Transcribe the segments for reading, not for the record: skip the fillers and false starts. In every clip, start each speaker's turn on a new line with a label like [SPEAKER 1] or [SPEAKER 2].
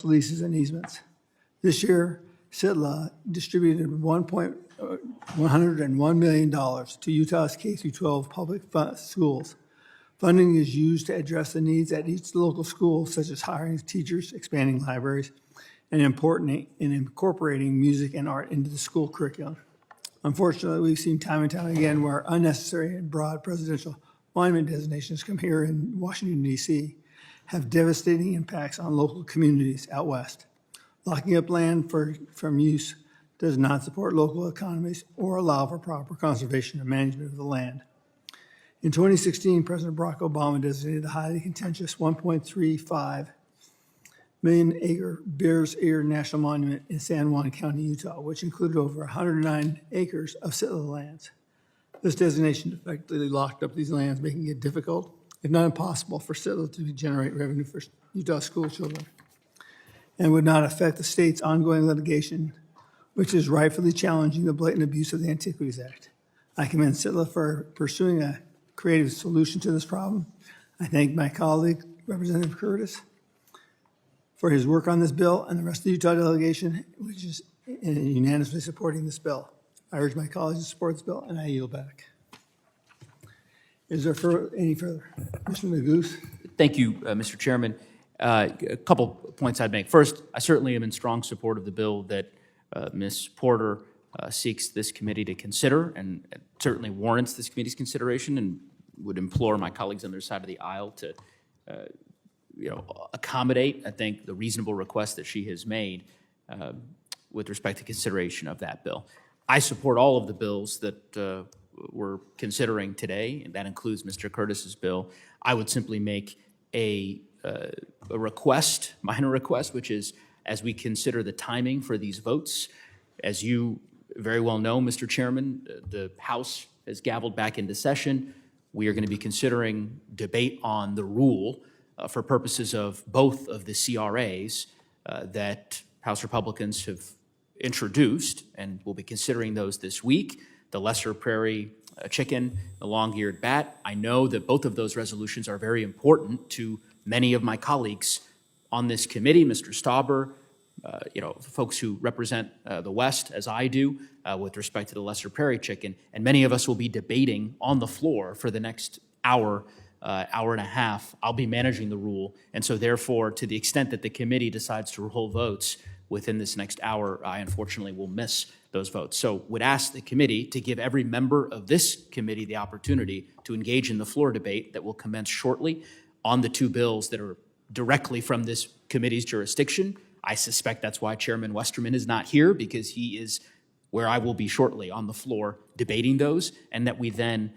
[SPEAKER 1] leases and easements. This year, SITLA distributed $101 million to Utah's K-12 public schools. Funding is used to address the needs at each local school, such as hiring teachers, expanding libraries, and incorporating music and art into the school curriculum. Unfortunately, we've seen time and time again where unnecessary and broad presidential monument designations come here in Washington, D.C., have devastating impacts on local communities out west. Locking up land from use does not support local economies or allow for proper conservation and management of the land. In 2016, President Barack Obama designated the highly contentious 1.35 million acre Bears Ear National Monument in San Juan County, Utah, which included over 109 acres of SITLA lands. This designation effectively locked up these lands, making it difficult, if not impossible, for SITLA to generate revenue for Utah school children, and would not affect the state's ongoing litigation, which is rightfully challenging the blatant abuse of the Antiquities Act. I commend SITLA for pursuing a creative solution to this problem. I thank my colleague, Representative Curtis, for his work on this bill, and the rest of the Utah delegation, which is unanimously supporting this bill. I urge my colleagues to support this bill, and I yield back. Is there any further? Mr. Magoo's.
[SPEAKER 2] Thank you, Mr. Chairman. A couple points I'd make. First, I certainly am in strong support of the bill that Ms. Porter seeks this committee to consider, and it certainly warrants this committee's consideration, and would implore my colleagues on their side of the aisle to accommodate, I think, the reasonable request that she has made with respect to consideration of that bill. I support all of the bills that we're considering today, and that includes Mr. Curtis's bill. I would simply make a request, minor request, which is as we consider the timing for these votes, as you very well know, Mr. Chairman, the House has gavelled back into session. We are going to be considering debate on the rule for purposes of both of the CRAs that House Republicans have introduced, and we'll be considering those this week, the lesser prairie chicken, the long-eared bat. I know that both of those resolutions are very important to many of my colleagues on this committee, Mr. Stauber, folks who represent the West, as I do, with respect to the lesser prairie chicken, and many of us will be debating on the floor for the next hour and a half. I'll be managing the rule, and so therefore, to the extent that the committee decides to hold votes within this next hour, I unfortunately will miss those votes. So would ask the committee to give every member of this committee the opportunity to engage in the floor debate that will commence shortly on the two bills that are directly from this committee's jurisdiction. I suspect that's why Chairman Westerman is not here, because he is where I will be shortly on the floor debating those, and that we then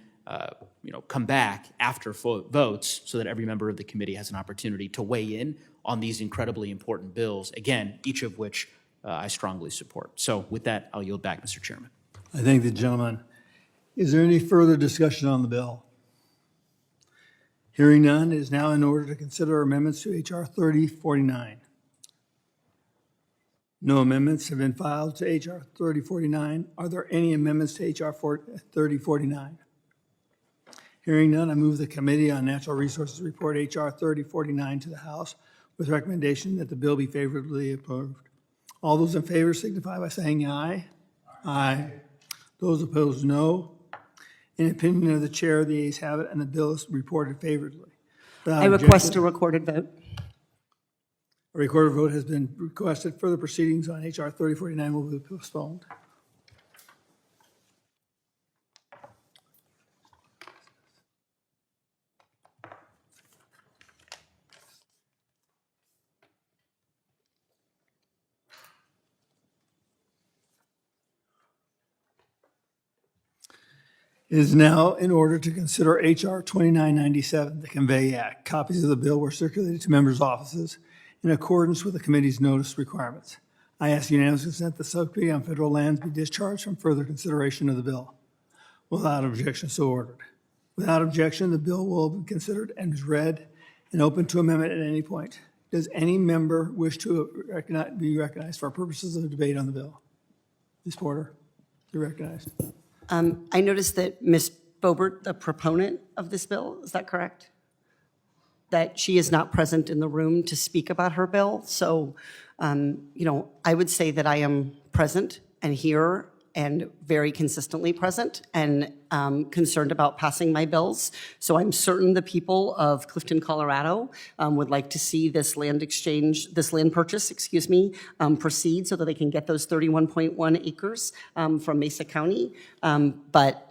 [SPEAKER 2] come back after votes so that every member of the committee has an opportunity to weigh in on these incredibly important bills, again, each of which I strongly support. So with that, I'll yield back, Mr. Chairman.
[SPEAKER 1] I thank the gentleman. Is there any further discussion on the bill? Hearing none, it is now in order to consider amendments to H.R. 3049. No amendments have been filed to H.R. 3049. Are there any amendments to H.R. 3049? Hearing none, I move the Committee on Natural Resources report H.R. 3049 to the House with recommendation that the bill be favorably approved. All those in favor signify by saying aye. Aye. Those opposed, no. In opinion of the chair, the ayes have it, and the bill is reported favorably.
[SPEAKER 3] I request a recorded vote.
[SPEAKER 1] A recorded vote has been requested. Further proceedings on H.R. 3049 will be postponed. It is now in order to consider H.R. 2997, the Convey Act. Copies of the bill were circulated to members' offices in accordance with the committee's notice requirements. I ask unanimous consent the Subcommittee on Federal Lands be discharged from further consideration of the bill. Without objection, so ordered. Without objection, the bill will be considered and is read and open to amendment at any point. Does any member wish to be recognized for purposes of debate on the bill? Ms. Porter, you're recognized.
[SPEAKER 3] I noticed that Ms. Bobert, the proponent of this bill, is that correct? that she is not present in the room to speak about her bill. So, I would say that I am present and here and very consistently present and concerned about passing my bills. So I'm certain the people of Clifton, Colorado would like to see this land purchase, proceed so that they can get those 31.1 acres from Mesa County. But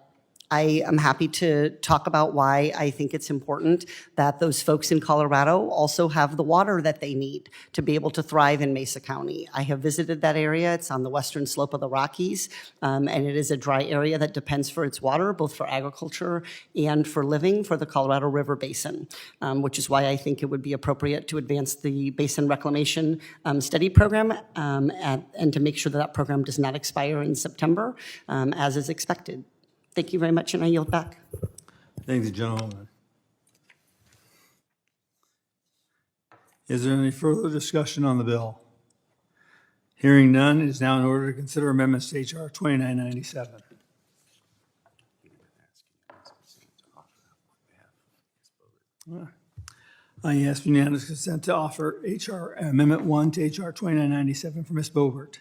[SPEAKER 3] I am happy to talk about why I think it's important that those folks in Colorado also have the water that they need to be able to thrive in Mesa County. I have visited that area. It's on the western slope of the Rockies, and it is a dry area that depends for its water, both for agriculture and for living for the Colorado River Basin, which is why I think it would be appropriate to advance the Basin Reclamation Study Program and to make sure that that program does not expire in September, as is expected. Thank you very much, and I yield back.
[SPEAKER 1] Thank you, gentlewoman. Is there any further discussion on the bill? Hearing none, it is now in order to consider amendments to H.R. 2997. I ask unanimous consent to offer H.R. Amendment 1 to H.R. 2997 for Ms. Bobert.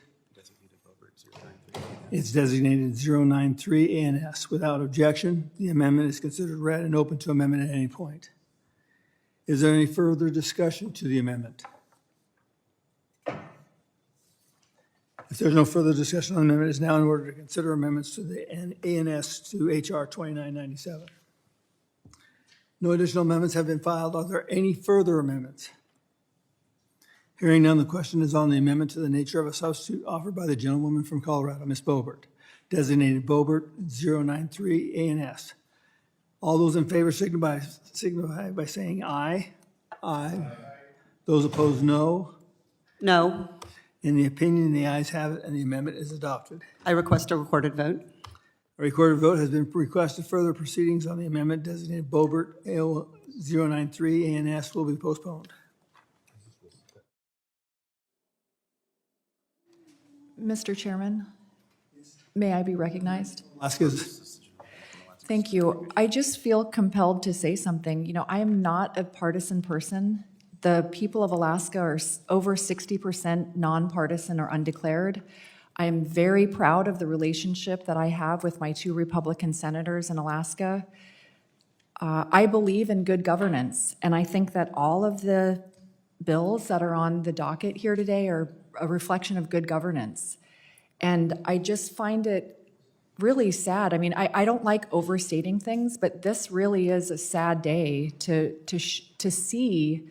[SPEAKER 1] It's designated 093 ANS. Without objection, the amendment is considered read and open to amendment at any point. Is there any further discussion to the amendment? If there's no further discussion on the amendment, it is now in order to consider amendments to the ANS to H.R. 2997. No additional amendments have been filed. Are there any further amendments? Hearing none, the question is on the amendment to the nature of a substitute offered by the gentlewoman from Colorado, Ms. Bobert, designated Bobert 093 ANS. All those in favor signify by saying aye. Aye. Those opposed, no.
[SPEAKER 3] No.
[SPEAKER 1] In the opinion, the ayes have it, and the amendment is adopted.
[SPEAKER 3] I request a recorded vote.
[SPEAKER 1] A recorded vote has been requested. Further proceedings on the amendment designated Bobert 093 ANS will be postponed.
[SPEAKER 4] Mr. Chairman, may I be recognized?
[SPEAKER 1] Alaska's.
[SPEAKER 4] Thank you. I just feel compelled to say something. I am not a partisan person. The people of Alaska are over 60% nonpartisan or undeclared. I am very proud of the relationship that I have with my 2 Republican senators in Alaska. I believe in good governance, and I think that all of the bills that are on the docket here today are a reflection of good governance. And I just find it really sad. I mean, I don't like overstating things, but this really is a sad day to see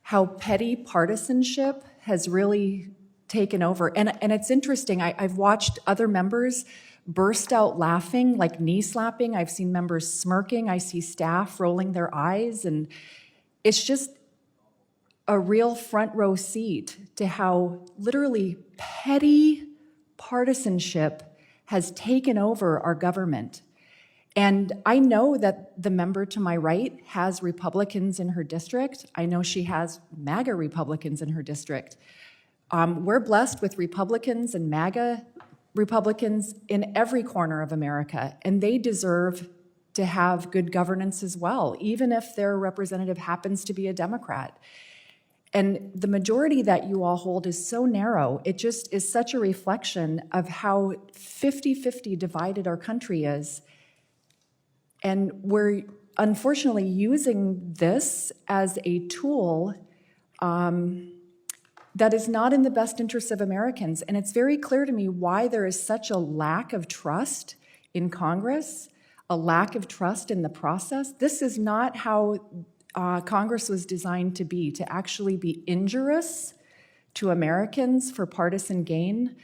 [SPEAKER 4] how petty partisanship has really taken over. And it's interesting. I've watched other members burst out laughing, like knee slapping. I've seen members smirking. I see staff rolling their eyes. And it's just a real front row seat to how literally petty partisanship has taken over our government. And I know that the member to my right has Republicans in her district. I know she has MAGA Republicans in her district. We're blessed with Republicans and MAGA Republicans in every corner of America, and they deserve to have good governance as well, even if their representative happens to be a Democrat. And the majority that you all hold is so narrow. It just is such a reflection of how 50-50 divided our country is. And we're unfortunately using this as a tool that is not in the best interests of Americans. And it's very clear to me why there is such a lack of trust in Congress, a lack of trust in the process. This is not how Congress was designed to actually be injurious to Americans for partisan gain.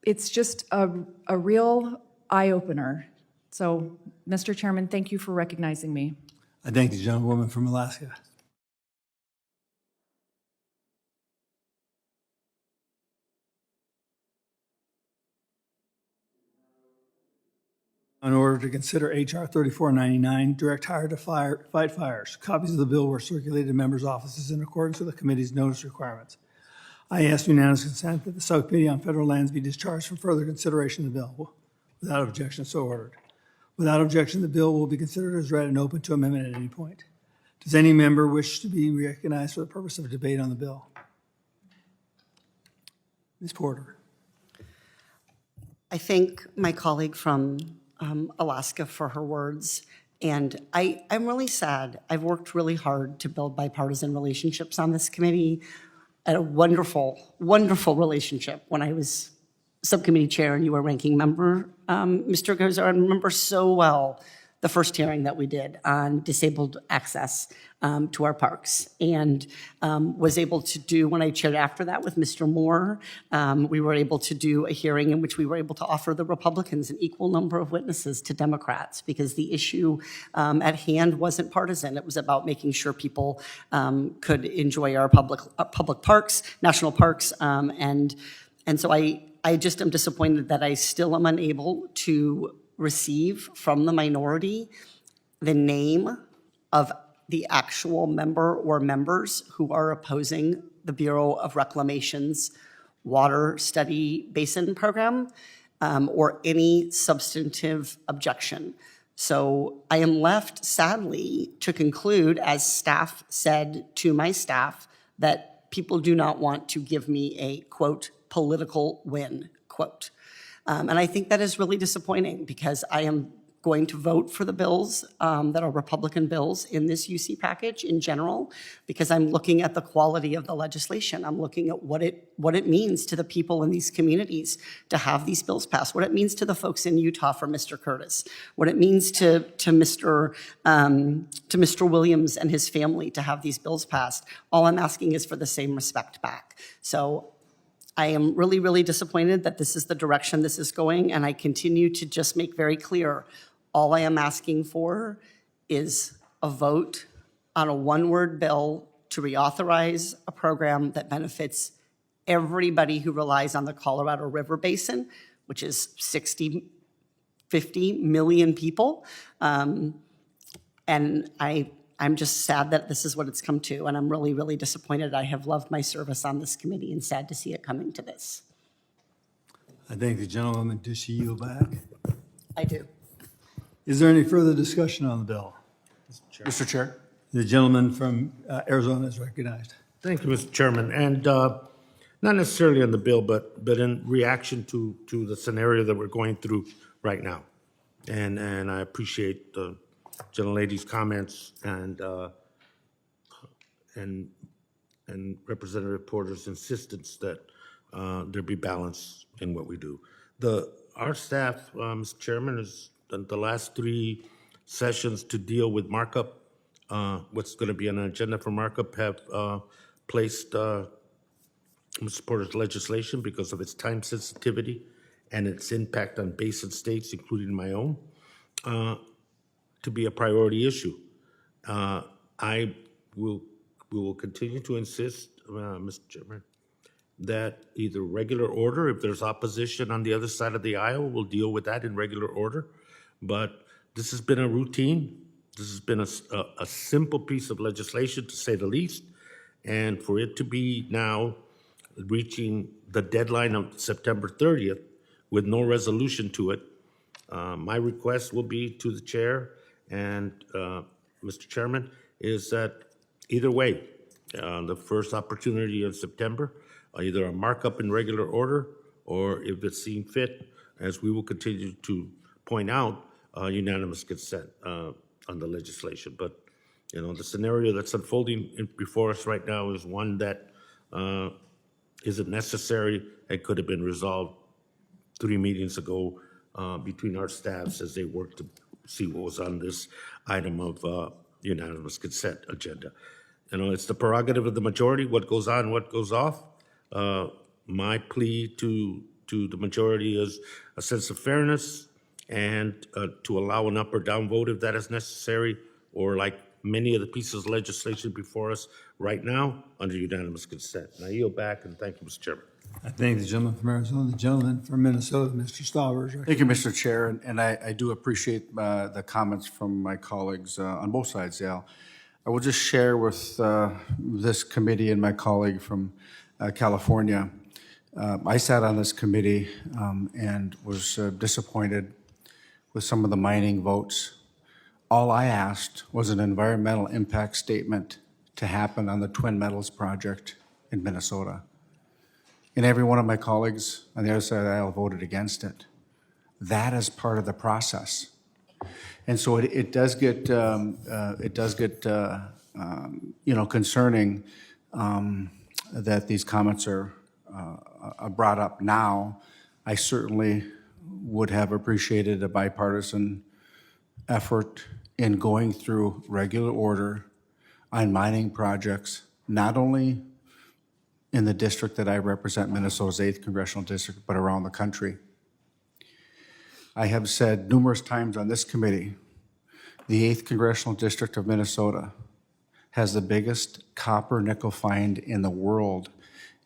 [SPEAKER 4] It's just a real eye-opener. So, Mr. Chairman, thank you for recognizing me.
[SPEAKER 1] I thank the gentlewoman from Alaska. In order to consider H.R. 3499, direct hire to fight fires. Copies of the bill were circulated to members' offices in accordance with the committee's notice requirements. I ask unanimous consent that the Subcommittee on Federal Lands be discharged from further consideration of the bill. Without objection, so ordered. Without objection, the bill will be considered as read and open to amendment at any point. Does any member wish to be recognized for the purpose of a debate on the bill? Ms. Porter.
[SPEAKER 3] I thank my colleague from Alaska for her words. And I'm really sad. I've worked really hard to build bipartisan relationships on this committee. I had a wonderful, wonderful relationship when I was subcommittee chair and you were ranking member, Mr. Gozar. I remember so well the first hearing that we did on disabled access to our parks, and was able to do, when I chaired after that with Mr. Moore, we were able to do a hearing in which we were able to offer the Republicans an equal number of witnesses to Democrats, because the issue at hand wasn't partisan. It was about making sure people could enjoy our public parks, national parks, and so I just am disappointed that I still am unable to receive from the minority the name of the actual member or members who are opposing the Bureau of Reclamation's water study basin program, or any substantive objection. So I am left, sadly, to conclude, as staff said to my staff, that people do not want to give me a, quote, political win, quote. And I think that is really disappointing, because I am going to vote for the bills that are Republican bills in this UC package in general, because I'm looking at the quality of the legislation. I'm looking at what it means to the people in these communities to have these bills passed, what it means to the folks in Utah for Mr. Curtis, what it means to Mr. Williams and his family to have these bills passed. All I'm asking is for the same respect back. So I am really, really disappointed that this is the direction this is going, and I continue to just make very clear, all I am asking for is a vote on a one-word bill to reauthorize a program that benefits everybody who relies on the Colorado River Basin, which is 50 million people. And I'm just sad that this is what it's come to, and I'm really, really disappointed. I have loved my service on this committee and sad to see it coming to this.
[SPEAKER 1] I thank the gentleman. Does she yield back?
[SPEAKER 3] I do.
[SPEAKER 1] Is there any further discussion on the bill?
[SPEAKER 5] Mr. Chair.
[SPEAKER 1] The gentleman from Arizona is recognized.
[SPEAKER 5] Thank you, Mr. Chairman. And not necessarily on the bill, but in reaction to the scenario that we're going through right now. And I appreciate the gentlelady's comments and Representative Porter's insistence that there be balance in what we do. Our staff, Mr. Chairman, has done the last 3 sessions to deal with markup. What's going to be on an agenda for markup have placed Mr. Porter's legislation, because of its time sensitivity and its impact on basin states, including my own, to be a priority issue. We will continue to insist, Mr. Chairman, that either regular order, if there's opposition on the other side of the aisle, we'll deal with that in regular order. But this has been a routine. This has been a simple piece of legislation, to say the least. And for it to be now reaching the deadline of September 30th with no resolution to it, my request will be to the chair and Mr. Chairman, is that either way, the first opportunity in September, either a markup in regular order, or if it's seen fit, as we will continue to point out, unanimous consent on the legislation. But the scenario that's unfolding before us right now is one that isn't necessary and could have been resolved 3 meetings ago between our staffs as they worked to see what was on this item of unanimous consent agenda. It's the prerogative of the majority, what goes on, what goes off. My plea to the majority is a sense of fairness, and to allow an up or down vote if that is necessary, or like many of the pieces of legislation before us right now, under unanimous consent. And I yield back, and thank you, Mr. Chairman.
[SPEAKER 1] I thank the gentleman from Arizona. The gentleman from Minnesota, Mr. Stauber.
[SPEAKER 6] Thank you, Mr. Chair, and I do appreciate the comments from my colleagues on both sides, Al. I will just share with this committee and my colleague from California. I sat on this committee and was disappointed with some of the mining votes. All I asked was an environmental impact statement to happen on the Twin Metals project in Minnesota. And every one of my colleagues on the other side of the aisle voted against it. That is part of the process. And so it does get concerning that these comments are brought up now. I certainly would have appreciated a bipartisan effort in going through regular order on mining projects, not only in the district that I represent, Minnesota's 8th Congressional District, but around the country. I have said numerous times on this committee, the 8th Congressional District of Minnesota has the biggest copper nickel find in the world.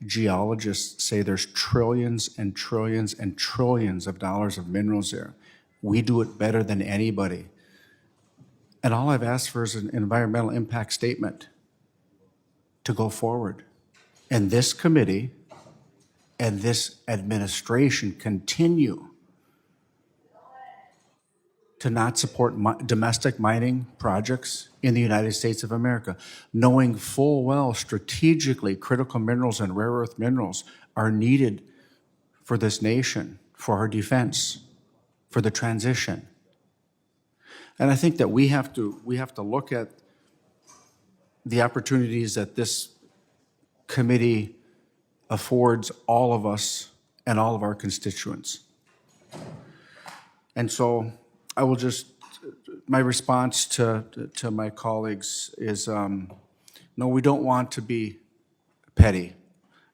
[SPEAKER 6] Geologists say there's trillions and trillions and trillions of dollars of minerals there. We do it better than anybody. And all I've asked for is an environmental impact statement to go forward. And this committee and this administration continue to not support domestic mining projects in the United States of America, knowing full well strategically critical minerals and rare earth minerals are needed for this nation, for our defense, for the transition. And I think that we have to look at the opportunities that this committee affords all of us and all of our constituents. And so I will just, my response to my colleagues is, no, we don't want to be petty.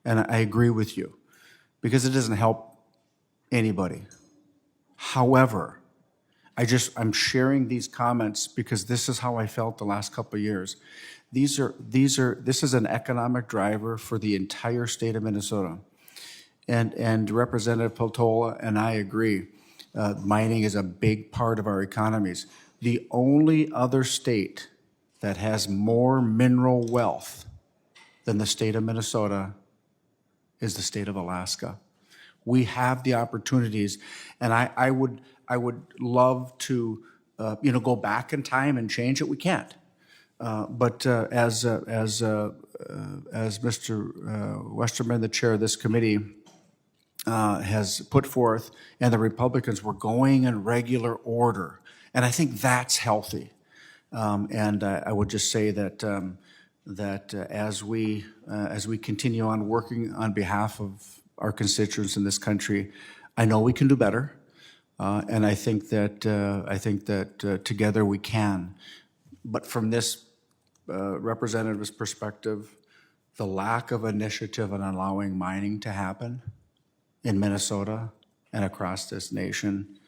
[SPEAKER 6] And I agree with you, because it doesn't help anybody. However, I'm sharing these comments because this is how I felt the last couple of years. This is an economic driver for the entire state of Minnesota. And Representative Peltola and I agree. Mining is a big part of our economies. The only other state that has more mineral wealth than the state of Minnesota is the state of Alaska. We have the opportunities, and I would love to go back in time and change it. We can't. But as Mr. Westerman, the chair of this committee, has put forth, and the Republicans were going in regular order. And I think that's healthy. And I would just say that as we continue on working on behalf of our constituents in this country, I know we can do better. And I think that together we can. But from this representative's perspective, the lack of initiative in allowing mining to happen in Minnesota and across this nation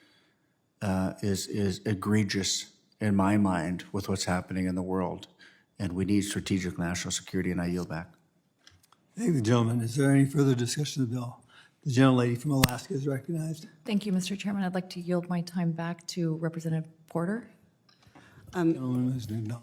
[SPEAKER 6] is egregious in my mind with what's happening in the world. And we need strategic national security, and I yield back.
[SPEAKER 1] Thank the gentleman. Is there any further discussion of the bill? The gentlelady from Alaska is recognized.
[SPEAKER 4] Thank you, Mr. Chairman. I'd like to yield my time back to Representative Porter.
[SPEAKER 1] No.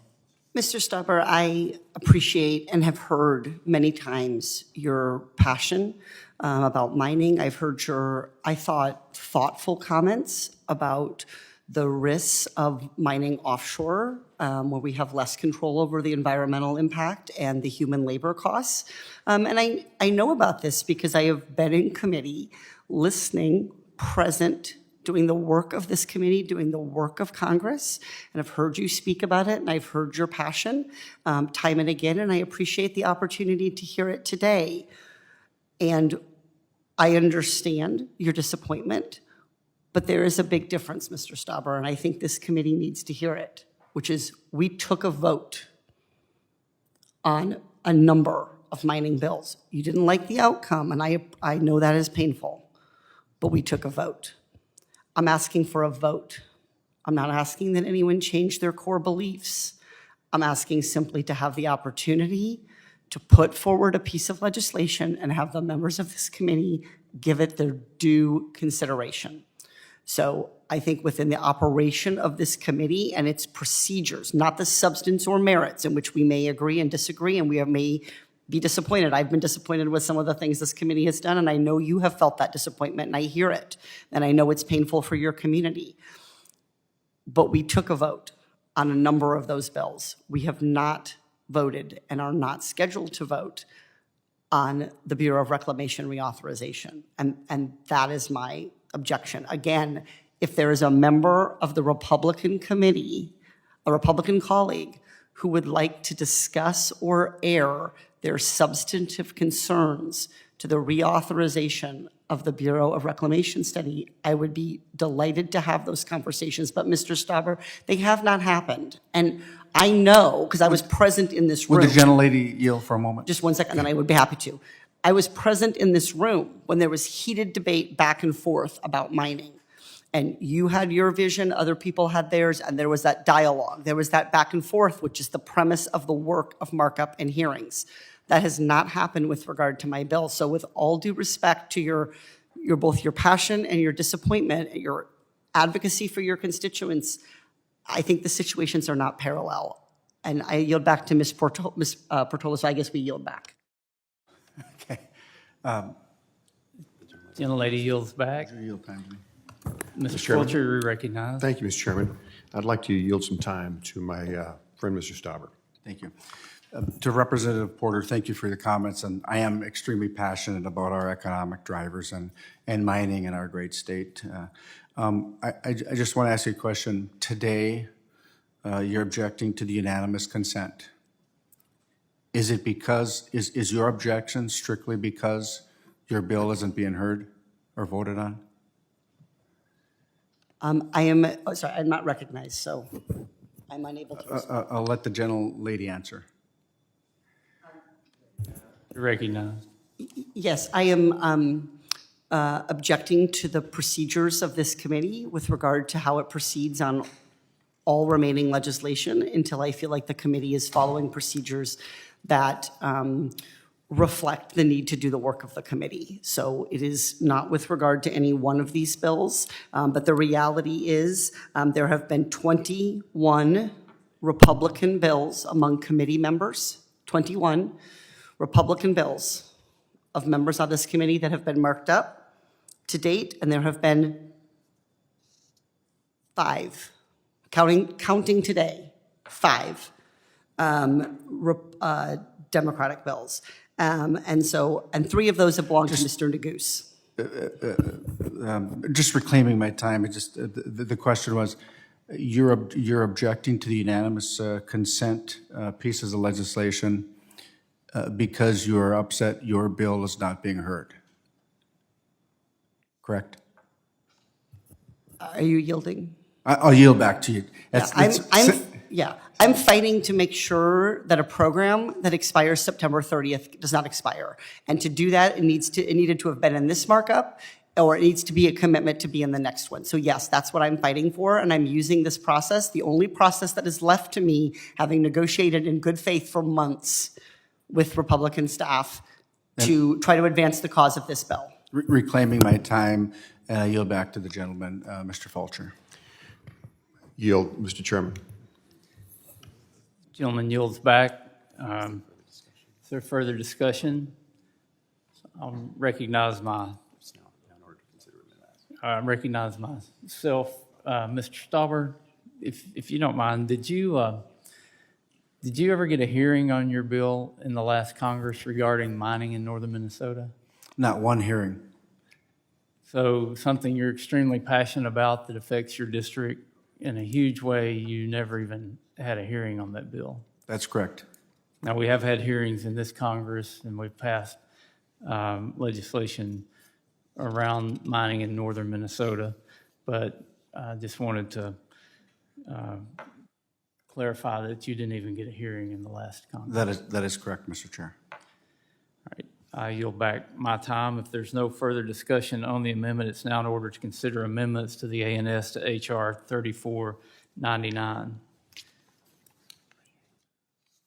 [SPEAKER 3] Mr. Stauber, I appreciate and have heard many times your passion about mining. I've heard your, I thought, thoughtful comments about the risks of mining offshore, where we have less control over the environmental impact and the human labor costs. And I know about this because I have been in committee, listening, present, doing the work of this committee, doing the work of Congress, and I've heard you speak about it, and I've heard your passion time and again, and I appreciate the opportunity to hear it today. And I understand your disappointment, but there is a big difference, Mr. Stauber, and I think this committee needs to hear it, which is we took a vote on a number of mining bills. You didn't like the outcome, and I know that is painful, but we took a vote. I'm asking for a vote. I'm not asking that anyone change their core beliefs. I'm asking simply to have the opportunity to put forward a piece of legislation and have the members of this committee give it their due consideration. So I think within the operation of this committee and its procedures, not the substance or merits in which we may agree and disagree, and we may be disappointed. I've been disappointed with some of the things this committee has done, and I know you have felt that disappointment, and I hear it, and I know it's painful for your community. but we took a vote on a number of those bills. We have not voted and are not scheduled to vote on the Bureau of Reclamation reauthorization. And that is my objection. Again, if there is a member of the Republican committee, a Republican colleague, who would like to discuss or air their substantive concerns to the reauthorization of the Bureau of Reclamation study, I would be delighted to have those conversations. But Mr. Stauber, they have not happened. And I know, because I was present in this room.
[SPEAKER 6] Would the gentlelady yield for a moment?
[SPEAKER 3] Just one second, then I would be happy to. I was present in this room when there was heated debate back and forth about mining. And you had your vision, other people had theirs, and there was that dialogue. There was that back and forth, which is the premise of the work of markup and hearings. That has not happened with regard to my bill. So with all due respect to your both your passion and your disappointment, your advocacy for your constituents, I think the situations are not parallel. And I yield back to Ms. Portola, so I guess we yield back.
[SPEAKER 6] Okay.
[SPEAKER 7] Gentlelady yields back.
[SPEAKER 6] Yield time to me.
[SPEAKER 7] Mr.
[SPEAKER 8] Chairman.
[SPEAKER 7] Fulcher, you're recognized.
[SPEAKER 8] Thank you, Mr. Chairman. I'd like to yield some time to my friend, Mr. Stauber.
[SPEAKER 6] Thank you. To Representative Porter, thank you for your comments, and I am extremely passionate about our economic drivers and mining in our great state. I just want to ask you a question. Today, you're objecting to the unanimous consent. Is it because, is your objection strictly because your bill isn't being heard or voted on?
[SPEAKER 3] I'm not recognized, so I'm unable to respond.
[SPEAKER 6] I'll let the gentlelady answer.
[SPEAKER 7] You're recognized.
[SPEAKER 3] Yes, I am objecting to the procedures of this committee with regard to how it proceeds on all remaining legislation until I feel like the committee is following procedures that reflect the need to do the work of the committee. So it is not with regard to any one of these bills, but the reality is there have been 21 Republican bills among committee members, 21 Republican bills of members on this committee that have been marked up to date, and there have been 5, counting today, 5 Democratic bills. And 3 of those have belonged to Mr. Neguse.
[SPEAKER 6] Just reclaiming my time, the question was, you're objecting to the unanimous consent pieces of legislation because you are upset your bill is not being heard, correct?
[SPEAKER 3] Are you yielding?
[SPEAKER 6] I'll yield back to you.
[SPEAKER 3] I'm fighting to make sure that a program that expires September 30th does not expire. And to do that, it needed to have been in this markup, or it needs to be a commitment to be in the next one. So yes, that's what I'm fighting for, and I'm using this process, the only process that is left to me, having negotiated in good faith for months with Republican staff to try to advance the cause of this bill.
[SPEAKER 6] Reclaiming my time, and I yield back to the gentleman, Mr. Fulcher.
[SPEAKER 8] Yield, Mr. Chairman.
[SPEAKER 7] Gentleman yields back. Is there further discussion? I'll recognize myself. Mr. Stauber, if you don't mind, did you ever get a hearing on your bill in the last Congress regarding mining in northern Minnesota?
[SPEAKER 6] Not one hearing.
[SPEAKER 7] So something you're extremely passionate about that affects your district in a huge way, you never even had a hearing on that bill.
[SPEAKER 6] That's correct.
[SPEAKER 7] Now, we have had hearings in this Congress, and we've passed legislation around mining in northern Minnesota, but I just wanted to clarify that you didn't even get a hearing in the last Congress.
[SPEAKER 6] That is correct, Mr. Chair.
[SPEAKER 7] All right, I yield back my time. If there's no further discussion on the amendment, it's now in order to consider amendments to the ANS to H.R. 3499.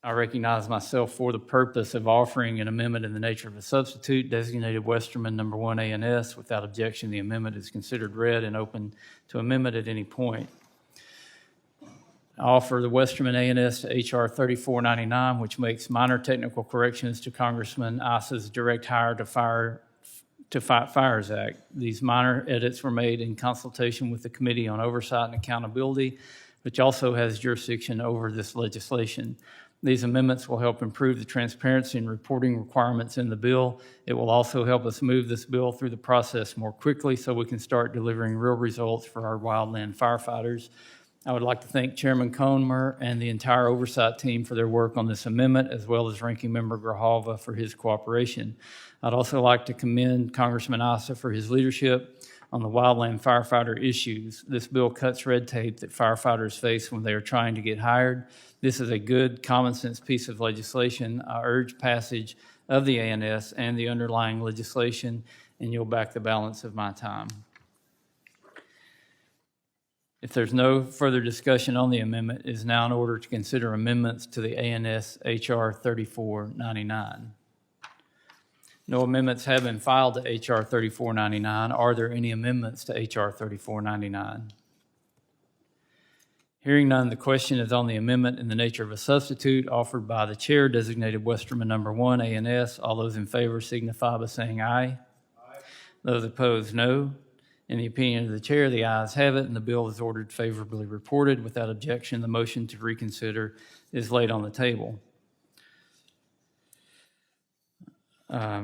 [SPEAKER 7] I recognize myself for the purpose of offering an amendment in the nature of a substitute designated Westerman number 1 ANS. Without objection, the amendment is considered read and open to amendment at any point. I offer the Westerman ANS to H.R. 3499, which makes minor technical corrections to Congressman Issa's direct hire to to Fight Fires Act. These minor edits were made in consultation with the Committee on Oversight and Accountability, which also has jurisdiction over this legislation. These amendments will help improve the transparency and reporting requirements in the bill. It will also help us move this bill through the process more quickly so we can start delivering real results for our wildland firefighters. I would like to thank Chairman Comer and the entire oversight team for their work on this amendment, as well as Ranking Member Grijalva for his cooperation. I'd also like to commend Congressman Issa for his leadership on the wildland firefighter issues. This bill cuts red tape that firefighters face when they are trying to get hired. This is a good, common-sense piece of legislation. I urge passage of the ANS and the underlying legislation, and you'll back the balance of my time. If there's no further discussion on the amendment, it is now in order to consider amendments to the ANS H.R. 3499. No amendments have been filed to H.R. 3499. Are there any amendments to H.R. 3499? Hearing none, the question is on the amendment in the nature of a substitute offered by the chair, designated Westerman number 1, ANS. All those in favor signify by saying aye. Aye. Those opposed, no. In the opinion of the chair, the ayes have it, and the bill is ordered favorably reported. Without objection, the motion to reconsider is laid on the table. I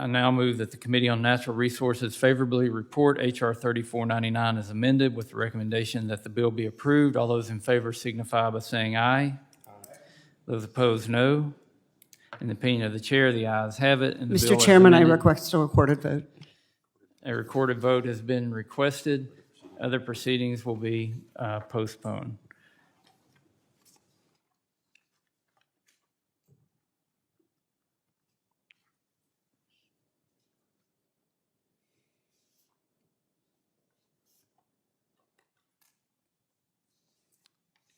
[SPEAKER 7] now move that the Committee on Natural Resources favorably report H.R. 3499 as amended with the recommendation that the bill be approved. All those in favor signify by saying aye. Aye. Those opposed, no. In the opinion of the chair, the ayes have it, and the bill
[SPEAKER 3] Mr.
[SPEAKER 7] is
[SPEAKER 3] Chairman, I
[SPEAKER 7] amended.
[SPEAKER 3] request a recorded vote.
[SPEAKER 7] A recorded vote has been requested. Other proceedings will be postponed.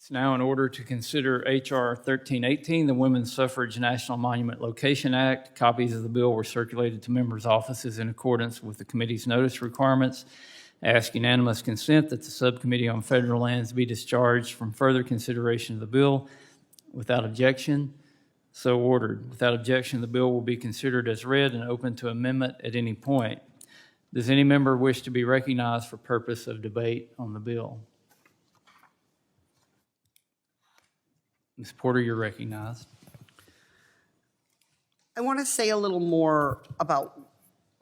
[SPEAKER 7] It's now in order to consider H.R. 1318, the Women's Suffrage National Monument Location Act. Copies of the bill were circulated to members' offices in accordance with the committee's notice requirements. I ask unanimous consent that the Subcommittee on Federal Lands be discharged from further consideration of the bill. Without objection, so ordered. Without objection, the bill will be considered as read and open to amendment at any point. Does any member wish to be recognized for purpose of debate on the bill? Ms. Porter, you're recognized.
[SPEAKER 3] I want to say a little more about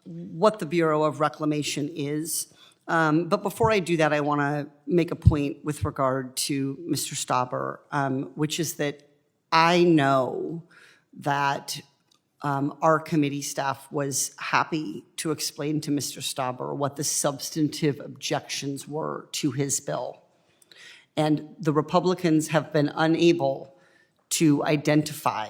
[SPEAKER 3] what the Bureau of Reclamation is. But before I do that, I want to make a point with regard to Mr. Stauber, which is that I know that our committee staff was happy to explain to Mr. Stauber what the substantive objections were to his bill. And the Republicans have been unable to identify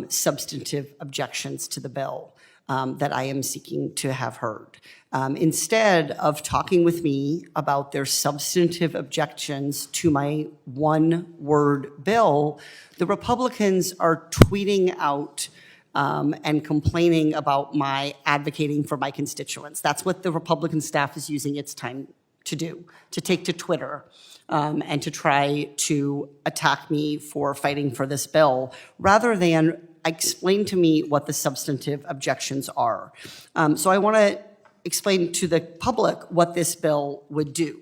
[SPEAKER 3] substantive objections to the bill that I am seeking to have heard. Instead of talking with me about their substantive objections to my one-word bill, the Republicans are tweeting out and complaining about my advocating for my constituents. That's what the Republican staff is using its time to do, to take to Twitter and to try to attack me for fighting for this bill, rather than explain to me what the substantive objections are. So I want to explain to the public what this bill would do.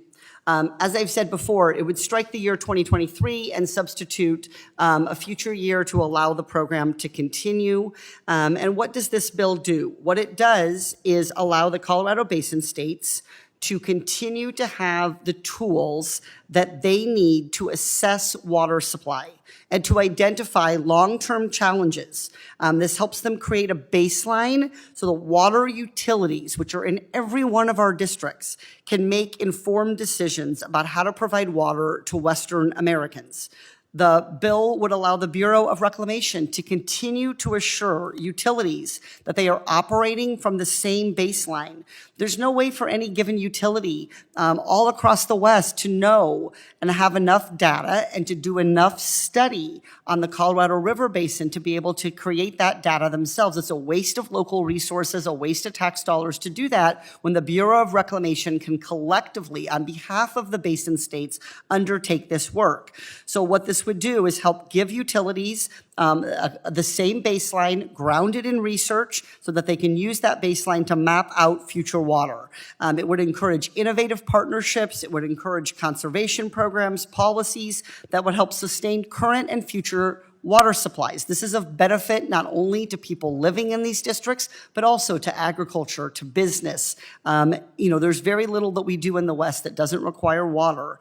[SPEAKER 3] As I've said before, it would strike the year 2023 and substitute a future year to allow the program to continue. And what does this bill do? What it does is allow the Colorado Basin states to continue to have the tools that they need to assess water supply and to identify long-term challenges. This helps them create a baseline so the water utilities, which are in every one of our districts, can make informed decisions about how to provide water to Western Americans. The bill would allow the Bureau of Reclamation to continue to assure utilities that they are operating from the same baseline. There's no way for any given utility all across the West to know and have enough data and to do enough study on the Colorado River Basin to be able to create that data themselves. It's a waste of local resources, a waste of tax dollars to do that when the Bureau of Reclamation can collectively, on behalf of the basin states, undertake this work. So what this would do is help give utilities the same baseline grounded in research so that they can use that baseline to map out future water. It would encourage innovative partnerships. It would encourage conservation programs, policies that would help sustain current and future water supplies. This is of benefit not only to people living in these districts, but also to agriculture, to business. There's very little that we do in the West that doesn't require water.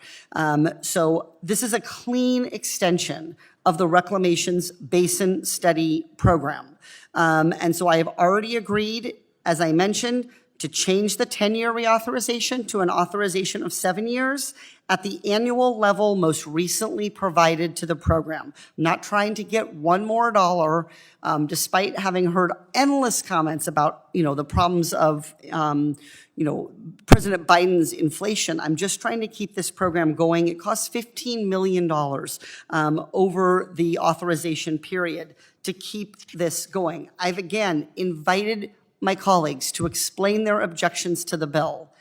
[SPEAKER 3] So this is a clean extension of the Reclamation's Basin Study Program. And so I have already agreed, as I mentioned, to change the 10-year reauthorization to an authorization of 7 years at the annual level most recently provided to the program. I'm not trying to get one more dollar, despite having heard endless comments about, the problems of, President Biden's inflation. I'm just trying to keep this program going. It costs $15 million over the authorization period to keep this going. I've again invited my colleagues to explain their objections to the bill,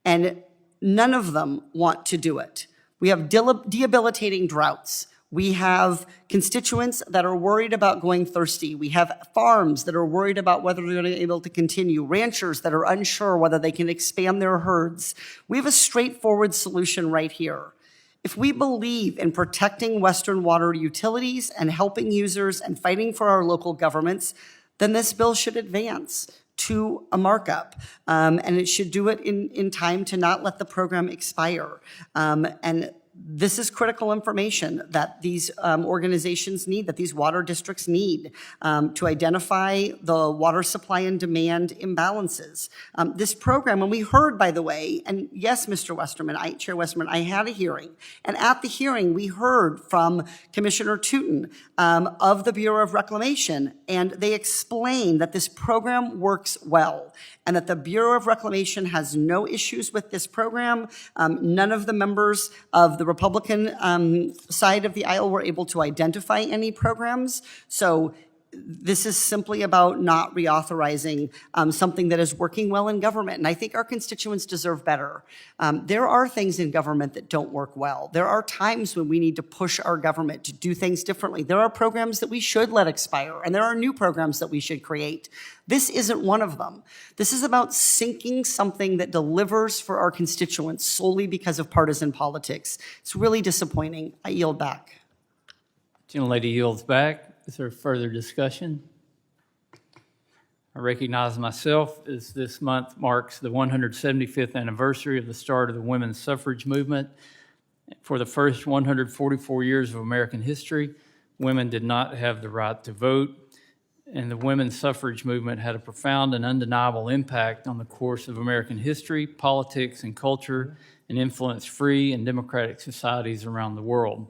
[SPEAKER 3] and none of them want to do it. We have debilitating droughts. We have constituents that are worried about going thirsty. We have farms that are worried about whether they're going to be able to continue, ranchers that are unsure whether they can expand their herds. We have a straightforward solution right here. If we believe in protecting Western water utilities and helping users and fighting for our local governments, then this bill should advance to a markup, and it should do it in time to not let the program expire. And this is critical information that these organizations need, that these water districts need to identify the water supply and demand imbalances. This program, and we heard, by the way, and yes, Mr. Westerman, Chair Westerman, I had a hearing, and at the hearing we heard from Commissioner Tootin of the Bureau of Reclamation, and they explained that this program works well, and that the Bureau of Reclamation has no issues with this program. None of the members of the Republican side of the aisle were able to identify any programs. So this is simply about not reauthorizing something that is working well in government. And I think our constituents deserve better. There are things in government that don't work well. There are times when we need to push our government to do things differently. There are programs that we should let expire, and there are new programs that we should create. This isn't one of them. This is about sinking something that delivers for our constituents solely because of partisan politics. It's really disappointing. I yield back.
[SPEAKER 7] Gentlelady yields back. Is there further discussion? I recognize myself as this month marks the 175th anniversary of the start of the women's suffrage movement. For the first 144 years of American history, women did not have the right to vote, and the women's suffrage movement had a profound and undeniable impact on the course of American history, politics, and culture, and influenced free and democratic societies around the world.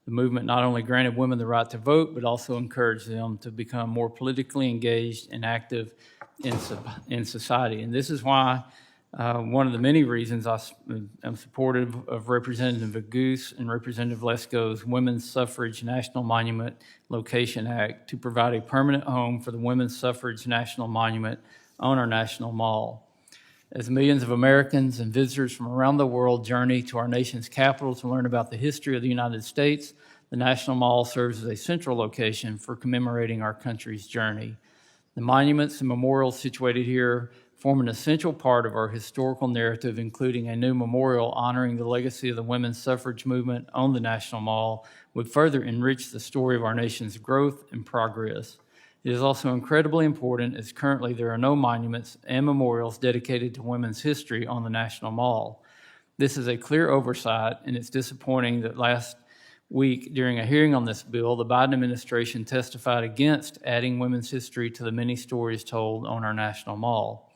[SPEAKER 7] The movement not only granted women the right to vote, but also encouraged them to become more politically engaged and active in society. And this is why one of the many reasons I'm supportive of Representative Goose and Representative Lesko's Women's Suffrage National Monument Location Act to provide a permanent home for the Women's Suffrage National Monument on our National Mall. As millions of Americans and visitors from around the world journey to our nation's capital to learn about the history of the United States, the National Mall serves as a central location for commemorating our country's journey. The monuments and memorials situated here form an essential part of our historical narrative, including a new memorial honoring the legacy of the women's suffrage movement on the National Mall would further enrich the story of our nation's growth and progress. It is also incredibly important as currently there are no monuments and memorials dedicated to women's history on the National Mall. This is a clear oversight, and it's disappointing that last week during a hearing on this bill, the Biden administration testified against adding women's history to the many stories told on our National Mall.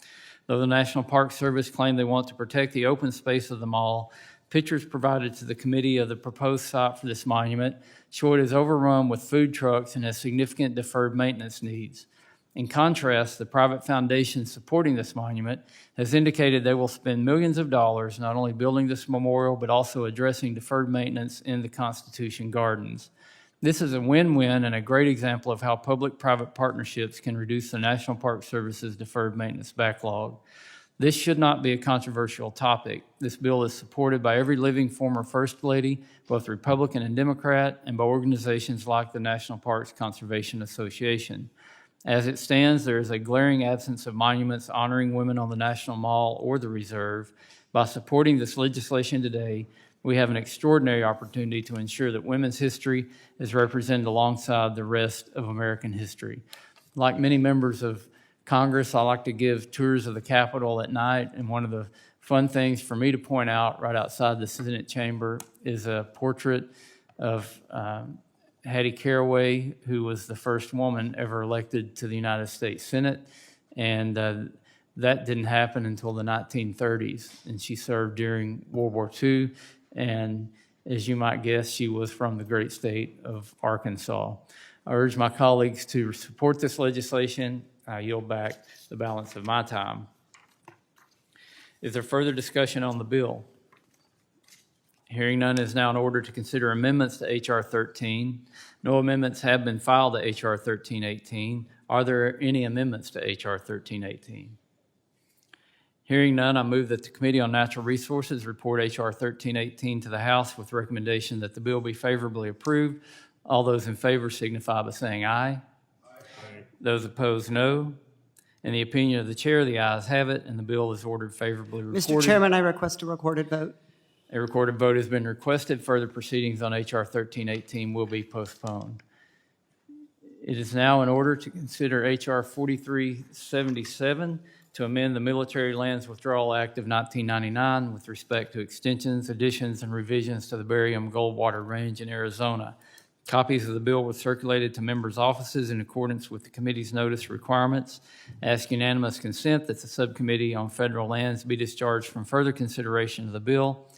[SPEAKER 7] Though the National Park Service claimed they want to protect the open space of the mall, pictures provided to the committee of the proposed site for this monument show it is overrun with food trucks and has significant deferred maintenance needs. In contrast, the private foundation supporting this monument has indicated they will spend millions of dollars not only building this memorial, but also addressing deferred maintenance in the Constitution Gardens. This is a win-win and a great example of how public-private partnerships can reduce the National Park Service's deferred maintenance backlog. This should not be a controversial topic. This bill is supported by every living former First Lady, both Republican and Democrat, and by organizations like the National Parks Conservation Association. As it stands, there is a glaring absence of monuments honoring women on the National Mall or the Reserve. By supporting this legislation today, we have an extraordinary opportunity to ensure that women's history is represented alongside the rest of American history. Like many members of Congress, I like to give tours of the Capitol at night, and one of the fun things for me to point out right outside the Senate chamber is a portrait of Hattie Caraway, who was the first woman ever elected to the United States Senate, and that didn't happen until the 1930s, and she served during World War II, and as you might guess, she was from the great state of Arkansas. I urge my colleagues to support this legislation. I yield back the balance of my time. Is there further discussion on the bill? Hearing none, is now in order to consider amendments to H.R. 13. No amendments have been filed to H.R. 1318. Are there any amendments to H.R. 1318? Hearing none, I move that the Committee on Natural Resources report H.R. 1318 to the House with recommendation that the bill be favorably approved. All those in favor signify by saying aye. Aye. Those opposed, no. In the opinion of the chair, the ayes have it, and the bill is ordered favorably reported.
[SPEAKER 3] Mr. Chairman, I request a recorded vote.
[SPEAKER 7] A recorded vote has been requested. Further proceedings on H.R. 1318 will be postponed. It is now in order to consider H.R. 4377 to amend the Military Lands Withdrawal Act of 1999 with respect to extensions, additions, and revisions to the Barium Goldwater Range in Arizona. Copies of the bill were circulated to members' offices in accordance with the committee's notice requirements. I ask unanimous consent that the Subcommittee on Federal Lands be discharged from further consideration of the bill.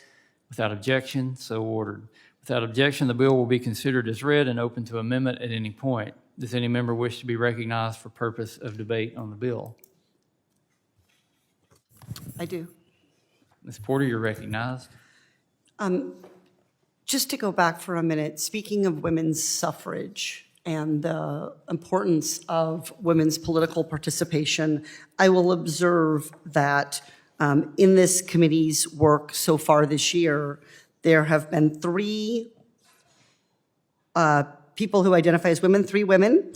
[SPEAKER 7] Without objection, so ordered. Without objection, the bill will be considered as read and open to amendment at any point. Does any member wish to be recognized for purpose of debate on the bill?
[SPEAKER 3] I do.
[SPEAKER 7] Ms. Porter, you're recognized.
[SPEAKER 3] Just to go back for a minute, speaking of women's suffrage and the importance of women's political participation, I will observe that in this committee's work so far this year, there have been three people who identify as women, three women,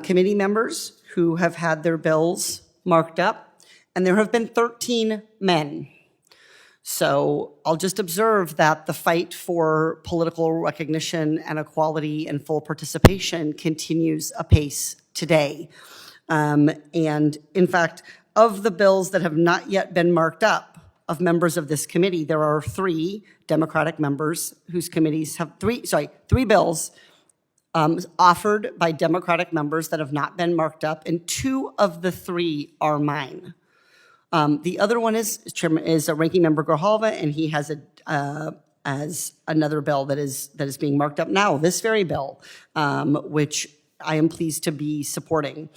[SPEAKER 3] committee members who have had their bills marked up, and there have been 13 men. So I'll just observe that the fight for political recognition and equality and full participation continues apace today. And in fact, of the bills that have not yet been marked up of members of this committee, there are three Democratic members whose committees have three bills offered by Democratic members that have not been marked up, and two of the three are mine. The other one is Ranking Member Grijalva, and he has as another bill that is being marked up now, this very bill, which I am pleased to be supporting.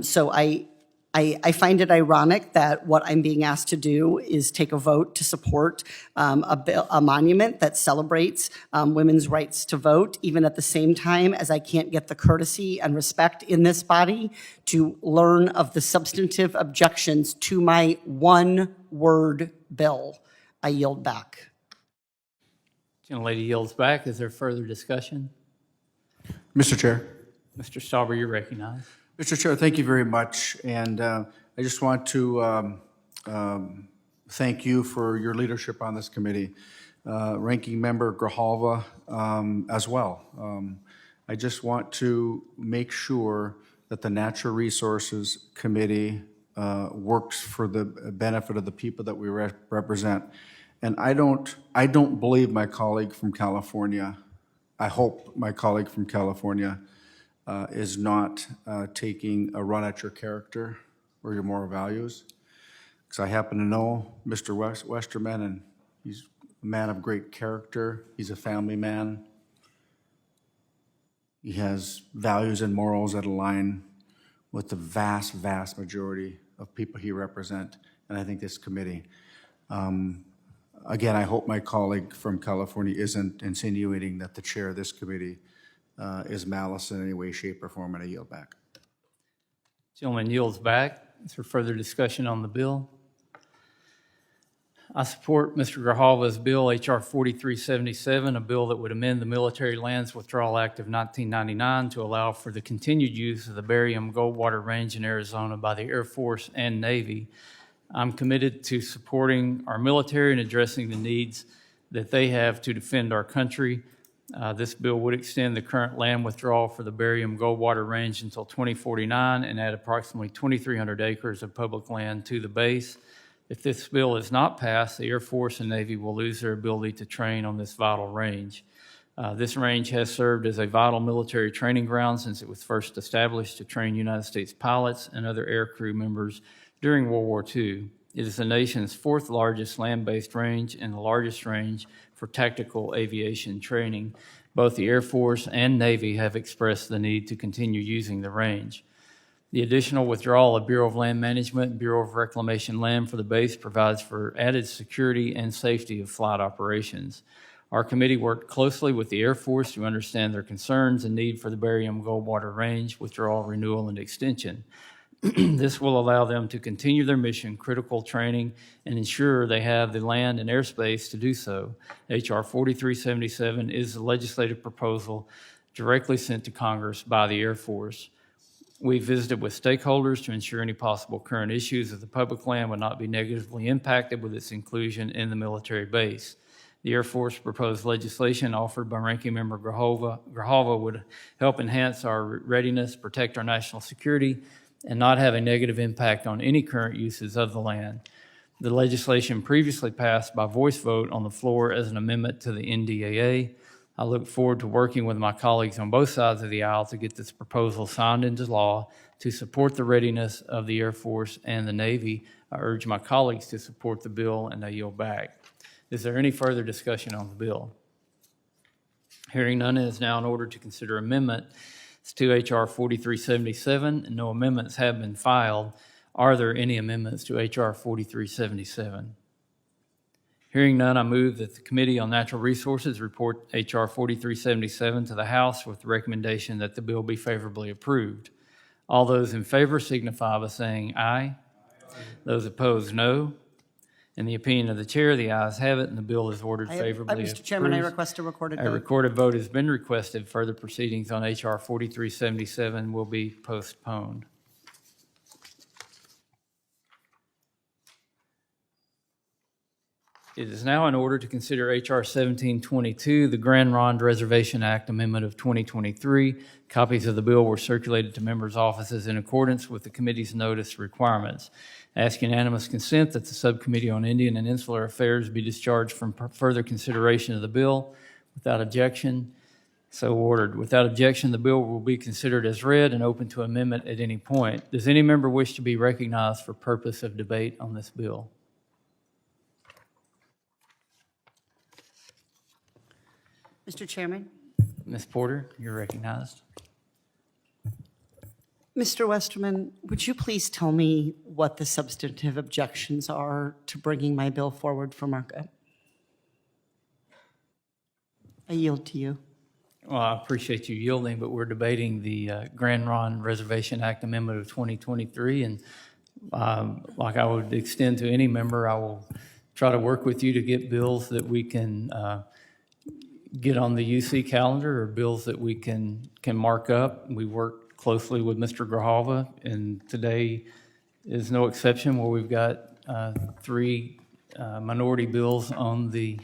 [SPEAKER 3] So I find it ironic that what I'm being asked to do is take a vote to support a monument that celebrates women's rights to vote, even at the same time as I can't get the courtesy and respect in this body to learn of the substantive objections to my one-word bill. I yield back.
[SPEAKER 7] Gentlelady yields back. Is there further discussion?
[SPEAKER 6] Mr. Chair.
[SPEAKER 7] Mr. Stauber, you're recognized.
[SPEAKER 6] Mr. Chair, thank you very much. And I just want to thank you for your leadership on this committee. Ranking Member Grijalva as well. I just want to make sure that the Natural Resources Committee works for the benefit of the people that we represent. And I don't believe my colleague from California, I hope my colleague from California is not taking a run at your character or your moral values. Because I happen to know Mr. Westerman, and he's a man of great character. He's a family man. He has values and morals that align with the vast, vast majority of people he represents, and I think this committee. Again, I hope my colleague from California isn't insinuating that the chair of this committee is malice in any way, shape, or form, and I yield back.
[SPEAKER 7] Gentleman yields back. Is there further discussion on the bill? I support Mr. Grijalva's bill, H.R. 4377, a bill that would amend the Military Lands Withdrawal Act of 1999 to allow for the continued use of the Barium Goldwater Range in Arizona by the Air Force and Navy. I'm committed to supporting our military and addressing the needs that they have to defend our country. This bill would extend the current land withdrawal for the Barium Goldwater Range until 2049 and add approximately 2,300 acres of public land to the base. If this bill is not passed, the Air Force and Navy will lose their ability to train on this vital range. This range has served as a vital military training ground since it was first established to train United States pilots and other air crew members during World War II. It is the nation's fourth largest land-based range and the largest range for tactical aviation training. Both the Air Force and Navy have expressed the need to continue using the range. The additional withdrawal of Bureau of Land Management and Bureau of Reclamation land for the base provides for added security and safety of flight operations. Our committee worked closely with the Air Force to understand their concerns and need for the Barium Goldwater Range withdrawal, renewal, and extension. This will allow them to continue their mission-critical training and ensure they have the land and airspace to do so. H.R. 4377 is the legislative proposal directly sent to Congress by the Air Force. We visited with stakeholders to ensure any possible current issues of the public land would not be negatively impacted with its inclusion in the military base. The Air Force proposed legislation offered by Ranking Member Grijalva would help enhance our readiness, protect our national security, and not have a negative impact on any current uses of the land. The legislation previously passed by voice vote on the floor as an amendment to the NDAA. I look forward to working with my colleagues on both sides of the aisle to get this proposal signed into law to support the readiness of the Air Force and the Navy. I urge my colleagues to support the bill, and I yield back. Is there any further discussion on the bill? Hearing none, it is now in order to consider amendments to H.R. 4377, and no amendments have been filed. Are there any amendments to H.R. 4377? Hearing none, I move that the Committee on Natural Resources report H.R. 4377 to the House with the recommendation that the bill be favorably approved. All those in favor signify by saying aye. Those opposed, no. In the opinion of the chair, the ayes have it, and the bill is ordered favorably approved.
[SPEAKER 3] Mr. Chairman, I request a recorded vote.
[SPEAKER 7] A recorded vote has been requested. Further proceedings on H.R. 4377 will be postponed. It is now in order to consider H.R. 1722, the Grand Ronde Reservation Act Amendment of 2023. Copies of the bill were circulated to members' offices in accordance with the committee's notice requirements. I ask unanimous consent that the Subcommittee on Indian and Insular Affairs be discharged from further consideration of the bill. Without objection, so ordered. Without objection, the bill will be considered as read and open to amendment at any point. Does any member wish to be recognized for purpose of debate on this bill?
[SPEAKER 3] Mr. Chairman?
[SPEAKER 7] Ms. Porter, you're recognized.
[SPEAKER 3] Mr. Westerman, would you please tell me what the substantive objections are to bringing my bill forward for markup? I yield to you.
[SPEAKER 7] Well, I appreciate you yielding, but we're debating the Grand Ronde Reservation Act Amendment of 2023, and like I would extend to any member, I will try to work with you to get bills that we can get on the UC calendar or bills that we can mark up. We work closely with Mr. Grijalva, and today is no exception where we've got three minority bills on the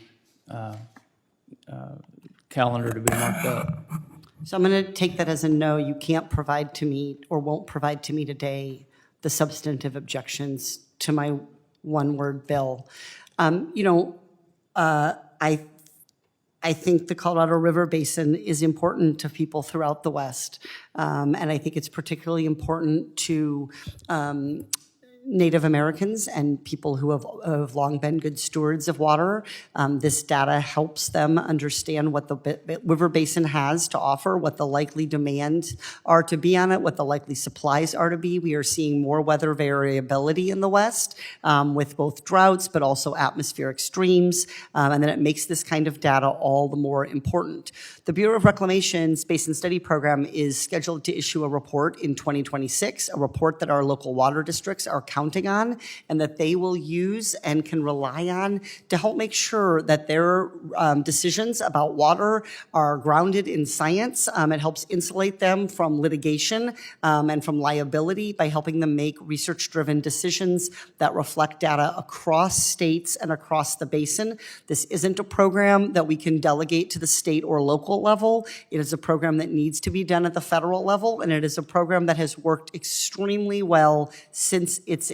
[SPEAKER 7] calendar to be marked up.
[SPEAKER 3] So I'm going to take that as a no. You can't provide to me or won't provide to me today the substantive objections to my one-word bill. I think the Colorado River Basin is important to people throughout the West, and I think it's particularly important to Native Americans and people who have long been good stewards of water. This data helps them understand what the river basin has to offer, what the likely demands are to be on it, what the likely supplies are to be. We are seeing more weather variability in the West with both droughts but also atmospheric streams, and then it makes this kind of data all the more important. The Bureau of Reclamation's Basin Study Program is scheduled to issue a report in 2026, a report that our local water districts are counting counting on and that they will use and can rely on to help make sure that their decisions about water are grounded in science. It helps insulate them from litigation and from liability by helping them make research-driven decisions that reflect data across states and across the basin. This isn't a program that we can delegate to the state or local level. It is a program that needs to be done at the federal level, and it is a program that has worked extremely well since its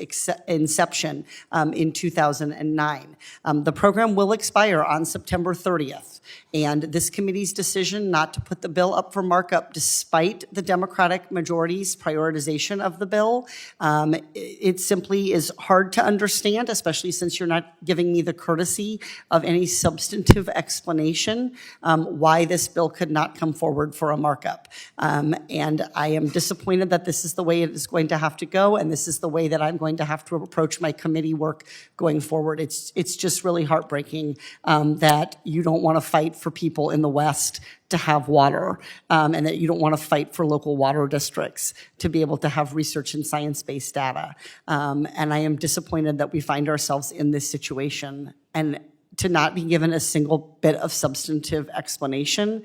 [SPEAKER 3] inception in 2009. The program will expire on September 30th, and this committee's decision not to put the bill up for markup despite the Democratic majority's prioritization of the bill, it simply is hard to understand, especially since you're not giving me the courtesy of any substantive explanation why this bill could not come forward for a markup. And I am disappointed that this is the way it is going to have to go, and this is the way that I'm going to have to approach my committee work going forward. It's just really heartbreaking that you don't want to fight for people in the West to have water, and that you don't want to fight for local water districts to be able to have research and science-based data. And I am disappointed that we find ourselves in this situation, and to not be given a single bit of substantive explanation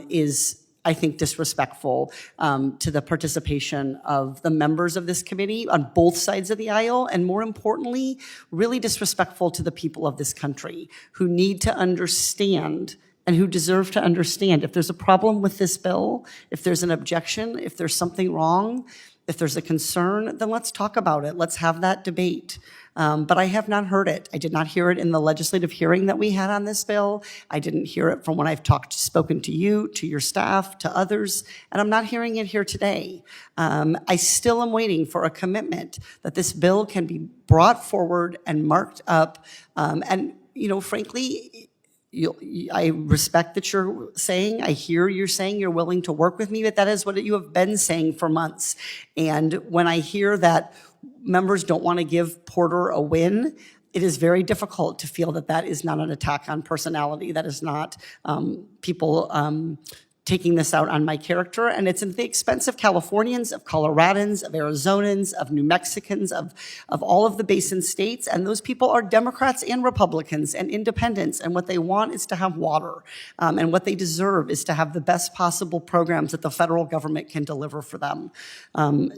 [SPEAKER 3] is, I think, disrespectful to the participation of the members of this committee on both sides of the aisle, and more importantly, really disrespectful to the people of this country who need to understand and who deserve to understand. If there's a problem with this bill, if there's an objection, if there's something wrong, if there's a concern, then let's talk about it. Let's have that debate. But I have not heard it. I did not hear it in the legislative hearing that we had on this bill. I didn't hear it from when I've spoken to you, to your staff, to others, and I'm not hearing it here today. I still am waiting for a commitment that this bill can be brought forward and marked up. And, you know, frankly, I respect that you're saying, I hear you're saying you're willing to work with me, but that is what you have been saying for months. And when I hear that members don't want to give Porter a win, it is very difficult to feel that that is not an attack on personality. That is not people taking this out on my character. And it's at the expense of Californians, of Coloradans, of Arizonans, of New Mexicans, of all of the basin states. And those people are Democrats and Republicans and independents. And what they want is to have water. And what they deserve is to have the best possible programs that the federal government can deliver for them.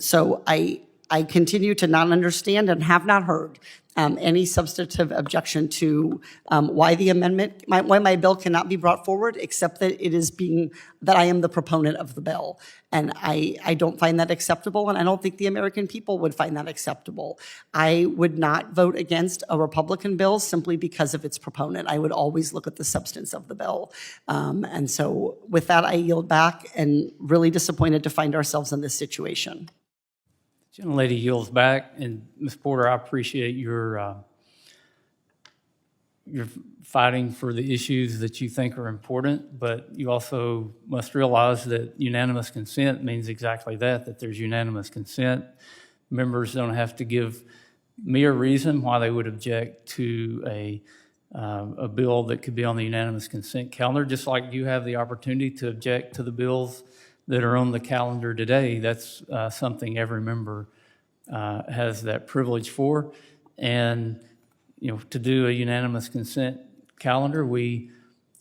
[SPEAKER 3] So I continue to not understand and have not heard any substantive objection to why the amendment, why my bill cannot be brought forward, except that that I am the proponent of the bill. And I don't find that acceptable, and I don't think the American people would find that acceptable. I would not vote against a Republican bill simply because of its proponent. I would always look at the substance of the bill. And so with that, I yield back, and really disappointed to find ourselves in this situation.
[SPEAKER 7] Gentlelady yields back, and Ms. Porter, I appreciate your fighting for the issues that you think are important, but you also must realize that unanimous consent means exactly that there's unanimous consent. Members don't have to give me a reason why they would object to a bill that could be on the unanimous consent calendar, just like you have the opportunity to object to the bills that are on the calendar today. That's something every member has that privilege for. And, you know, to do a unanimous consent calendar, we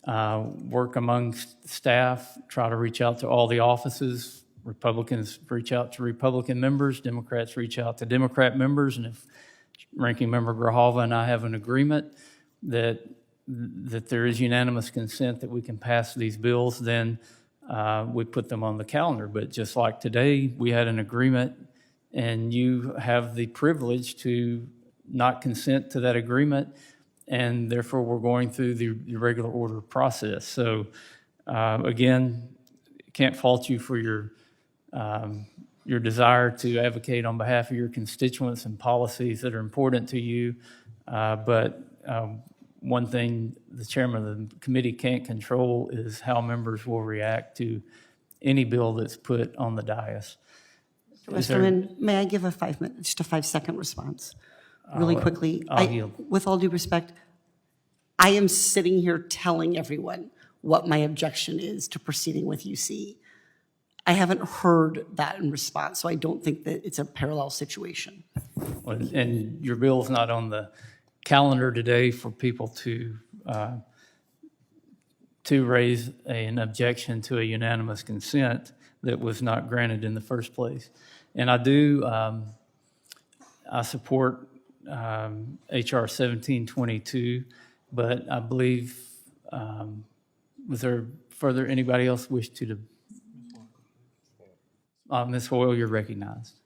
[SPEAKER 7] work among staff, try to reach out to all the offices. Republicans reach out to Republican members, Democrats reach out to Democrat members, and if Ranking Member Grijalva and I have an agreement that there is unanimous consent that we can pass these bills, then we put them on the calendar. But just like today, we had an agreement, and you have the privilege to not consent to that agreement, and therefore we're going through the regular order process. So again, can't fault you for your desire to advocate on behalf of your constituents and policies that are important to you, but one thing the chairman of the committee can't control is how members will react to any bill that's put on the dais.
[SPEAKER 3] Westerman, may I give a 5-minute, just a 5-second response? Really quickly.
[SPEAKER 7] I'll yield.
[SPEAKER 3] With all due respect, I am sitting here telling everyone what my objection is to proceeding with UC. I haven't heard that in response, so I don't think that it's a parallel situation.
[SPEAKER 7] Well, and your bill's not on the calendar today for people to raise an objection to a unanimous consent that was not granted in the first place. And I support HR 1722, but I believe, was there further, anybody else wish to? Ms. Hoyle, you're recognized.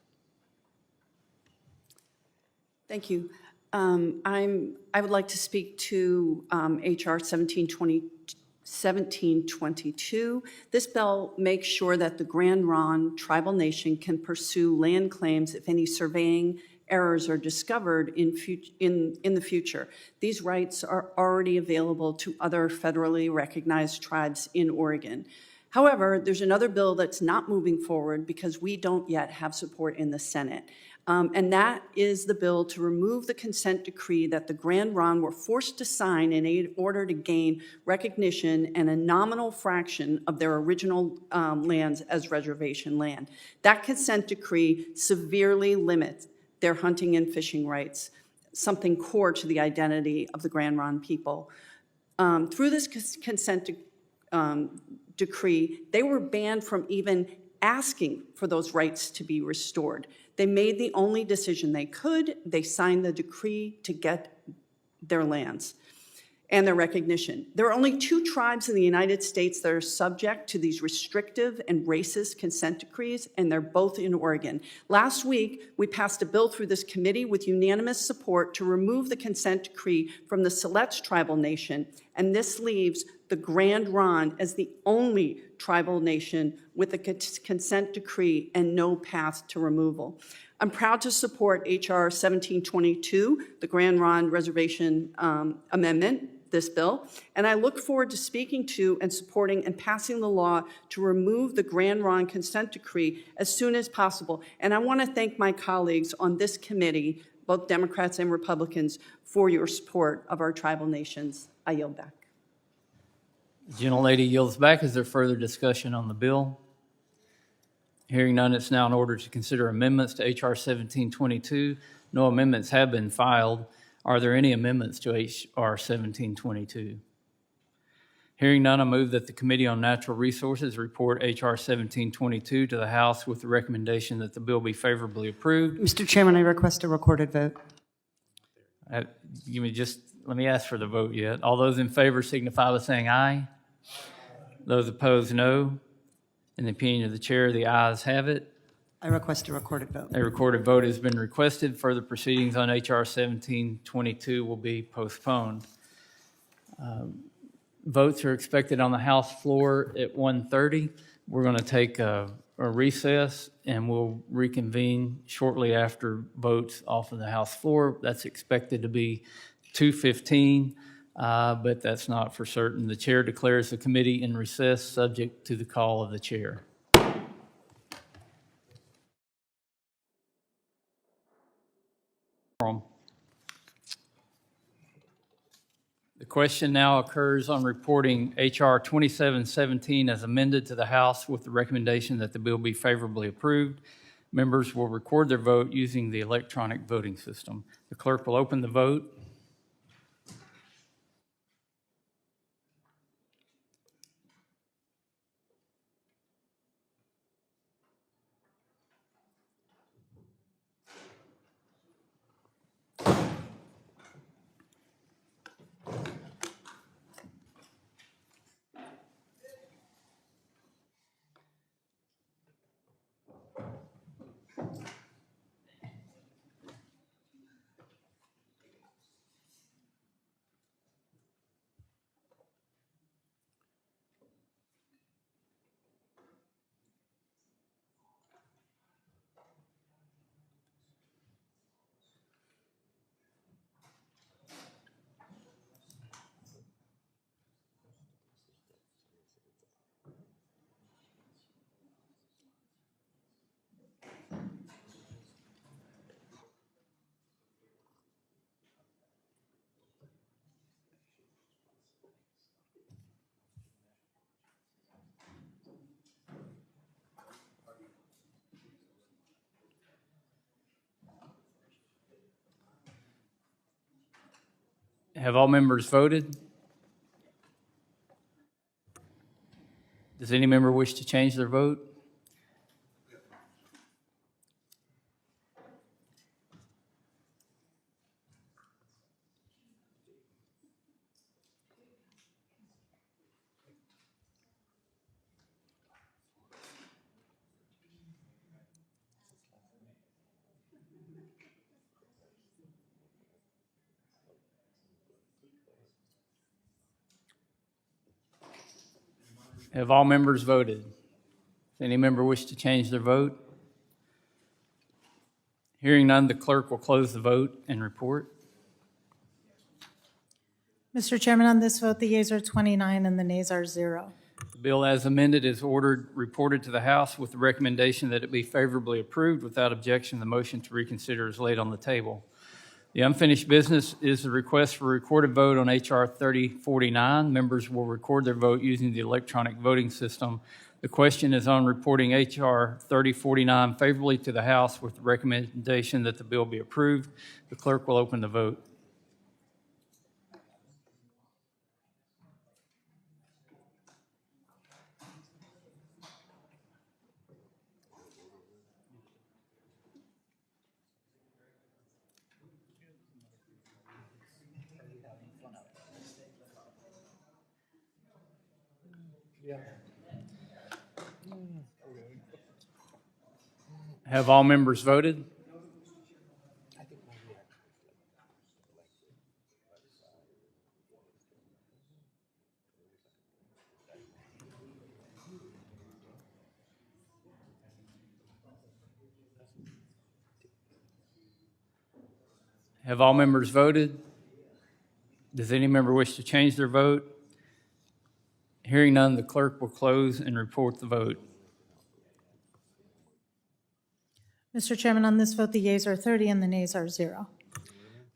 [SPEAKER 9] Thank you. I would like to speak to HR 1722. This bill makes sure that the Grand Ronde tribal nation can pursue land claims if any surveying errors are discovered in the future. These rights are already available to other federally recognized tribes in Oregon. However, there's another bill that's not moving forward because we don't yet have support in the Senate. And that is the bill to remove the consent decree that the Grand Ronde were forced to sign in order to gain recognition and a nominal fraction of their original lands as reservation land. That consent decree severely limits their hunting and fishing rights, something core to the identity of the Grand Ronde people. Through this consent decree, they were banned from even asking for those rights to be restored. They made the only decision they could. They signed the decree to get their lands and their recognition. There are only 2 tribes in the United States that are subject to these restrictive and racist consent decrees, and they're both in Oregon. Last week, we passed a bill through this committee with unanimous support to remove the consent decree from the Siletz tribal nation, and this leaves the Grand Ronde as the only tribal nation with a consent decree and no path to removal. I'm proud to support HR 1722, the Grand Ronde Reservation Amendment, this bill, and I look forward to speaking to and supporting and passing the law to remove the Grand Ronde consent decree as soon as possible. And I want to thank my colleagues on this committee, both Democrats and Republicans, for your support of our tribal nations. I yield back.
[SPEAKER 7] The gentlelady yields back. Is there further discussion on the bill? Hearing none, it's now in order to consider amendments to HR 1722. No amendments have been filed. Are there any amendments to HR 1722? Hearing none, I move that the Committee on Natural Resources report HR 1722 to the House with the recommendation that the bill be favorably approved.
[SPEAKER 3] Mr. Chairman, I request a recorded vote.
[SPEAKER 7] Let me ask for the vote yet. All those in favor signify by saying aye. Those opposed, no. In the opinion of the chair, the ayes have it.
[SPEAKER 3] I request a recorded vote.
[SPEAKER 7] A recorded vote has been requested. Further proceedings on HR 1722 will be postponed. Votes are expected on the House floor at 1:30. We're going to take a recess, and we'll reconvene shortly after votes off of the House floor. That's expected to be 2:15, but that's not for certain. The chair declares the committee in recess, subject to the call of the chair. The question now occurs on reporting HR 2717 as amended to the House with the recommendation that the bill be favorably approved. Members will record their vote using the electronic voting system. The clerk will open the vote. Have all members voted? Does any member wish to change their vote? Have all members voted? Does any member wish to change their vote? Hearing none, the clerk will close the vote and report.
[SPEAKER 10] Mr. Chairman, on this vote, the yeas are 29 and the nays are 0.
[SPEAKER 7] The bill as amended is reported to the House with the recommendation that it be favorably approved. Without objection, the motion to reconsider is laid on the table. The unfinished business is the request for recorded vote on H.R. 3049. Members will record their vote using the electronic voting system. The question is on reporting H.R. 3049 favorably to the House with the recommendation that the bill be approved. The clerk will open the vote. Have all members voted? Have all members voted? Does any member wish to change their vote? Hearing none, the clerk will close and report the vote.
[SPEAKER 10] Mr. Chairman, on this vote, the yeas are 30 and the nays are 0.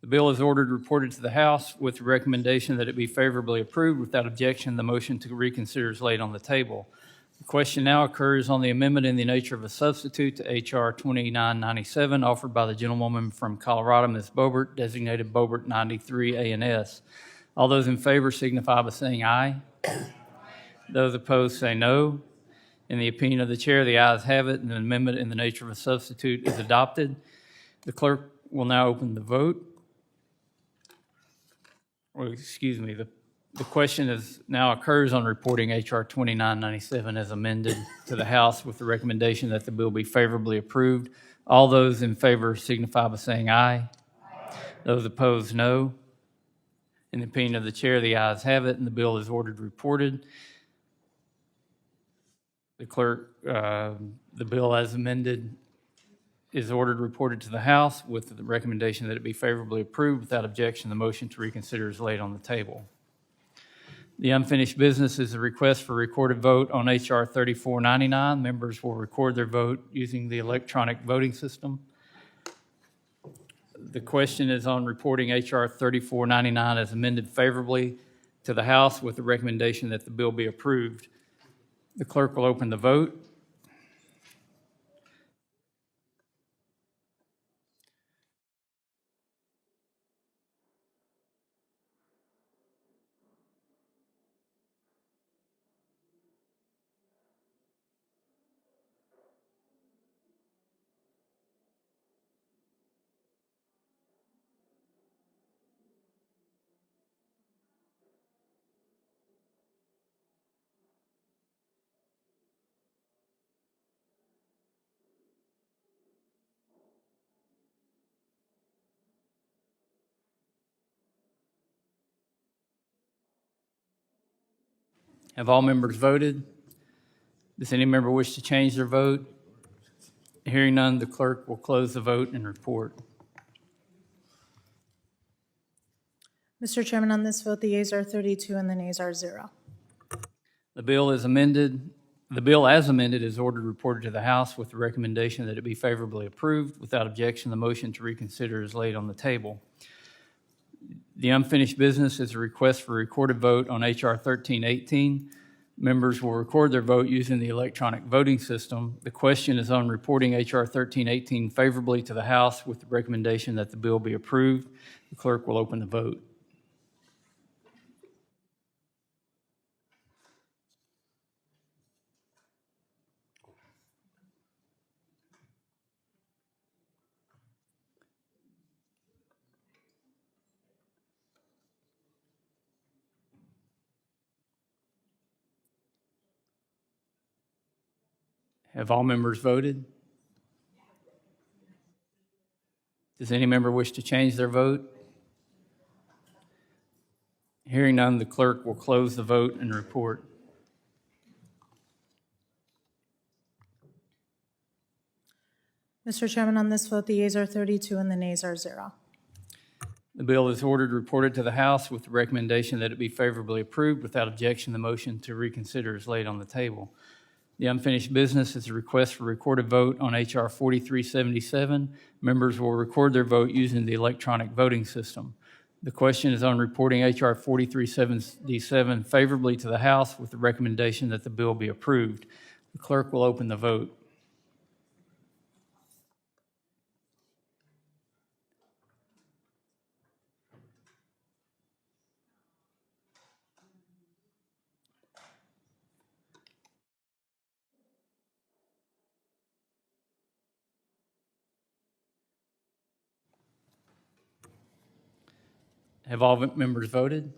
[SPEAKER 7] The bill is ordered reported to the House with the recommendation that it be favorably approved. Without objection, the motion to reconsider is laid on the table. The question now occurs on the amendment in the nature of a substitute to H.R. 2997 offered by the gentlewoman from Colorado, Ms. Boebert, designated Boebert 93 ANS. All those in favor signify by saying aye. Those opposed say no. In the opinion of the chair, the ayes have it, and the amendment in the nature of a substitute is adopted. The clerk will now open the vote. The question now occurs on reporting H.R. 2997 as amended to the House with the recommendation that the bill be favorably approved. All those in favor signify by saying aye. Those opposed, no. In the opinion of the chair, the ayes have it, and the bill is ordered reported. The clerk, the bill as amended is ordered reported to the House with the recommendation that it be favorably approved. Without objection, the motion to reconsider is laid on the table. The unfinished business is a request for recorded vote on H.R. 3499. Members will record their vote using the electronic voting system. The question is on reporting H.R. 3499 as amended favorably to the House with the recommendation that the bill be approved. The clerk will open the vote. Have all members voted? Does any member wish to change their vote? Hearing none, the clerk will close the vote and report.
[SPEAKER 10] Mr. Chairman, on this vote, the yeas are 32 and the nays are 0.
[SPEAKER 7] The bill as amended is ordered reported to the House with the recommendation that it be favorably approved. Without objection, the motion to reconsider is laid on the table. The unfinished business is a request for recorded vote on H.R. 1318. Members will record their vote using the electronic voting system. The question is on reporting H.R. 1318 favorably to the House with the recommendation that the bill be approved. The clerk will open the vote. Have all members voted? Does any member wish to change their vote? Hearing none, the clerk will close the vote and report.
[SPEAKER 10] Mr. Chairman, on this vote, the yeas are 32 and the nays are 0.
[SPEAKER 7] The bill is ordered reported to the House with the recommendation that it be favorably approved. Without objection, the motion to reconsider is laid on the table. The unfinished business is a request for recorded vote on H.R. 4377. Members will record their vote using the electronic voting system. The question is on reporting H.R. 4377 favorably to the House with the recommendation that the bill be approved. The clerk will open the vote. Have all members voted?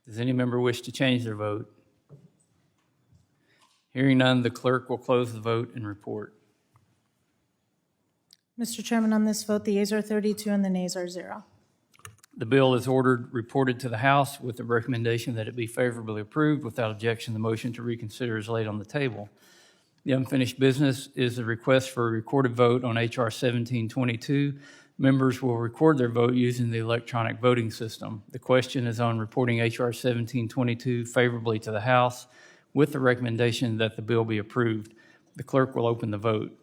[SPEAKER 7] Does any member wish to change their vote? Hearing none, the clerk will close the vote and report.
[SPEAKER 10] Mr. Chairman, on this vote, the yeas are 32 and the nays are 0.
[SPEAKER 7] The bill is ordered reported to the House with the recommendation that it be favorably approved. Without objection, the motion to reconsider is laid on the table. The unfinished business is a request for a recorded vote on H.R. 1722. Members will record their vote using the electronic voting system. The question is on reporting H.R. 1722 favorably to the House with the recommendation that the bill be approved. The clerk will open the vote.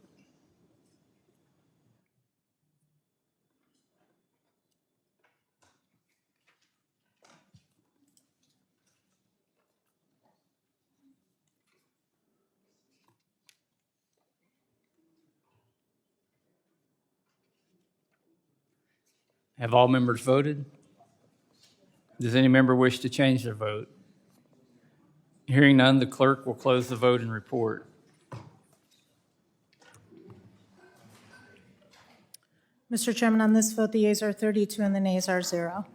[SPEAKER 7] Have all members voted? Does any member wish to change their vote? Hearing none, the clerk will close the vote and report.
[SPEAKER 10] Mr. Chairman, on this vote, the yeas are 32 and the nays are 0.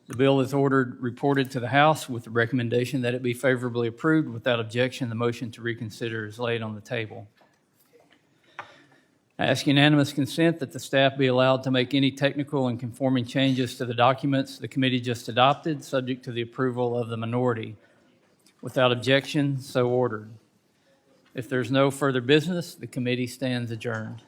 [SPEAKER 7] The bill is ordered reported to the House with the recommendation that it be favorably approved. Without objection, the motion to reconsider is laid on the table. I ask unanimous consent that the staff be allowed to make any technical and conforming changes to the documents the committee just adopted, subject to the approval of the minority. Without objection, so ordered. If there's no further business, the committee stands adjourned.